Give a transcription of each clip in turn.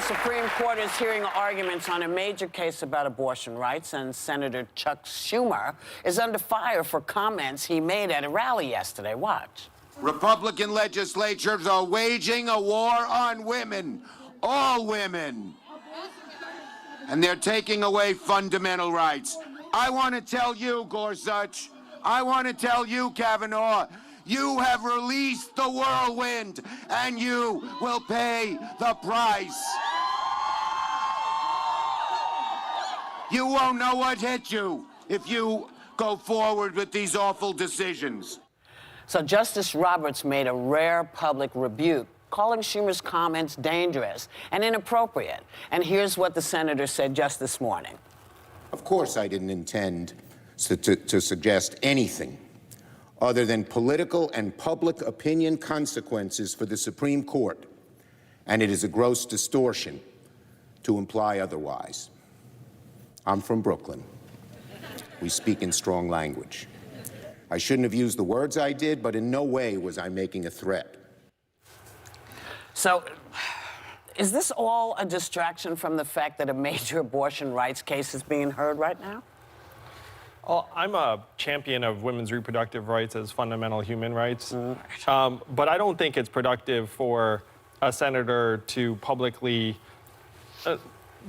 Supreme Court is hearing arguments on a major case about abortion rights, and Senator Chuck Schumer is under fire for comments he made at a rally yesterday. Watch. Republican legislatures are waging a war on women, all women, and they're taking away fundamental rights. I want to tell you, Gorsuch, I want to tell you, Kavanaugh, you have released the whirlwind, and you will pay the price. You won't know what hit you if you go forward with these awful decisions. So Justice Roberts made a rare public rebuke, calling Schumer's comments dangerous and inappropriate. And here's what the senator said just this morning. Of course, I didn't intend to suggest anything other than political and public opinion consequences for the Supreme Court, and it is a gross distortion to imply otherwise. I'm from Brooklyn. We speak in strong language. I shouldn't have used the words I did, but in no way was I making a threat. So, is this all a distraction from the fact that a major abortion rights case is being heard right now? Well, I'm a champion of women's reproductive rights as fundamental human rights, but I don't think it's productive for a senator to publicly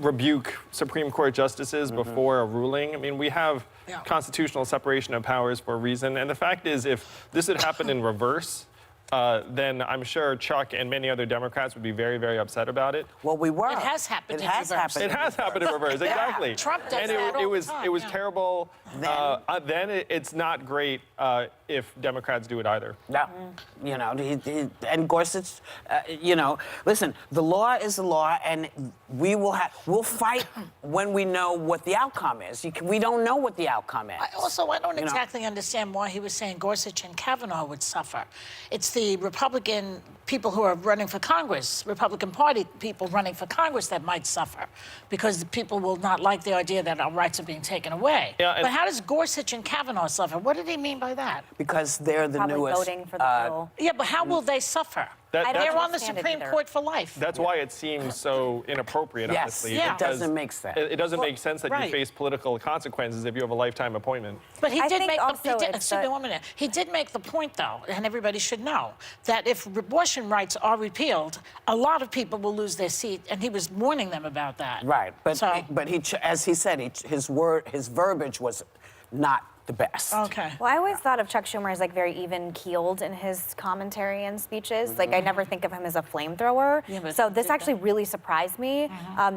rebuke Supreme Court justices before a ruling. I mean, we have constitutional separation of powers for a reason, and the fact is, if this had happened in reverse, then I'm sure Chuck and many other Democrats would be very, very upset about it. Well, we were. It has happened in reverse. It has happened in reverse, exactly. Yeah, Trump does and that all the time, it was terrible. Then it's not great if Democrats do it either. No, you know, and Gorsuch, you know, listen, the law is the law, and we'll fight when we know what the outcome is. We don't know what the outcome is. I don't exactly understand why he was saying Gorsuch and Kavanaugh would suffer. It's the Republican people who are running for Congress, Republican Party people running for Congress that might suffer, because the people will not like the idea that our rights are being taken away. Yeah, but how does Gorsuch and Kavanaugh suffer? What did he mean by that? Because they're the newest. Voting for the bill. Yeah, but how will they suffer? They're on the Supreme Court for life. That's why it seems so inappropriate, yes, honestly. It doesn't make sense. It doesn't make sense that you face political consequences if you have a lifetime appointment. But he did make excuse me 1 minute. He did make the point, though, and everybody should know, that if abortion rights are repealed, a lot of people will lose their seat, and he was warning them about that. Right, but as he said, his verbiage was not the best. Okay. Well, I always thought of Chuck Schumer as like very even-keeled in his commentary and speeches. Like I never think of him as a flamethrower. Yeah, so this actually really surprised me.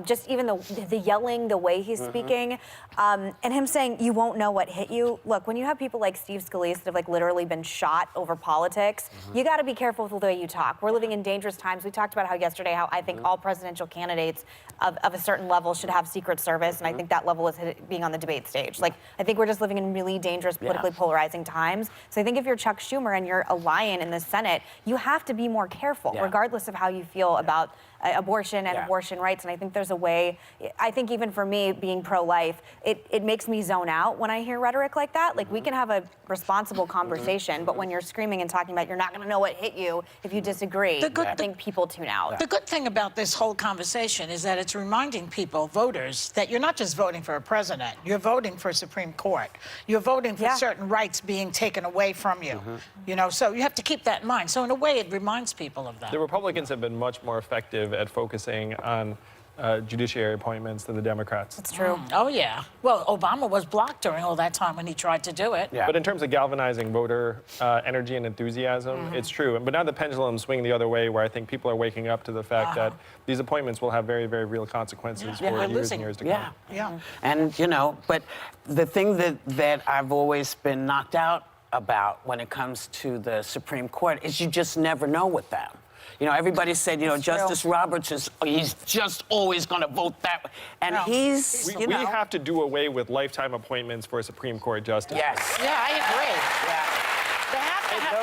Just even the yelling, the way he's speaking, and him saying, "You won't know what hit you." Look, when you have people like Steve Scalise that have like literally been shot over politics, you got to be careful with the way you talk. We're living in dangerous times. We talked about how I think all presidential candidates of a certain level should have Secret Service, and I think that level is being on the debate stage. Like I think we're just living in really dangerous, politically polarizing times. So I think if you're Chuck Schumer and you're a lion in the Senate, you have to be more careful, regardless of how you feel about abortion and abortion rights. And I think there's a way, I think even for me, being pro-life, it makes me zone out when I hear rhetoric like that. Like we can have a responsible conversation, but when you're screaming and talking about you're not going to know what hit you if you disagree, I think people tune out. The good thing about this whole conversation is that it's reminding people, voters, that you're not just voting for a president, you're voting for a Supreme Court. You're voting for certain rights being taken away from you. You know, so you have to keep that in mind. So in a way, it reminds people of that. The Republicans have been much more effective at focusing on judiciary appointments than the Democrats. That's true. Oh, yeah. Well, Obama was blocked during all that time when he tried to do it. Yeah. But in terms of galvanizing voter energy and enthusiasm, it's true. But now the pendulum's swinging the other way, where I think people are waking up to the fact that these appointments will have very, very real consequences for years and years to come. Yeah. And, you know, but the thing that I've always been knocked out about when it comes to the Supreme Court is you just never know with them. You know, everybody said, you know, Justice Roberts he's just always going to vote that way. And we have to do away with lifetime appointments for a Supreme Court justice. Yes. Yeah, I agree. Yeah. They have to have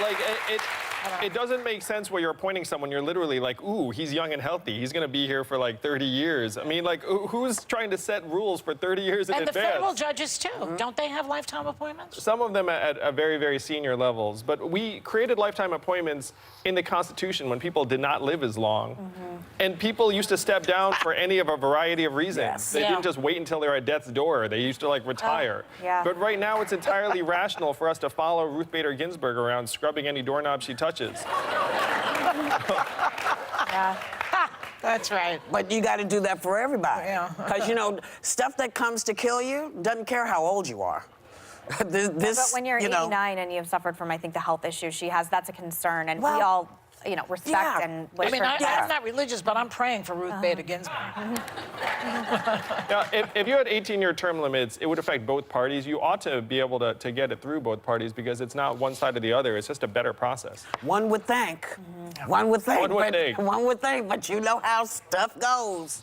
Like, It doesn't make sense where you're appointing someone, you're literally like, ooh, he's young and healthy. He's going to be here for like 30 years. I mean, like, who's trying to set rules for 30 years in And advance? the federal judges, too. Don't they have lifetime appointments? Some of them at very, very senior levels. But we created lifetime appointments in the Constitution when people did not live as long. And people used to step down for any of a variety of reasons. Yes. They Yeah. didn't just wait until they were at death's door. They used to, like, retire. yeah. But right now, it's entirely rational for us to follow Ruth Bader Ginsburg around scrubbing any doorknob she touches. Yeah. That's right. But you got to do that for everybody. Yeah. Because, you know, stuff that comes to kill you doesn't care how old you are. This, But when you're you know, 89 and you've suffered from, I think, the health issues she has, that's a concern. And we Well, all, you know, respect yeah. and I wish mean, her I'm not religious, but I'm praying for Ruth Bader Ginsburg. Now, if you had 18-year term limits, it would affect both parties. You ought to be able to get it through both parties because it's not one side or the other. It's just a better process. one would think. One would think. One would but- think. One would think, but you know how stuff goes.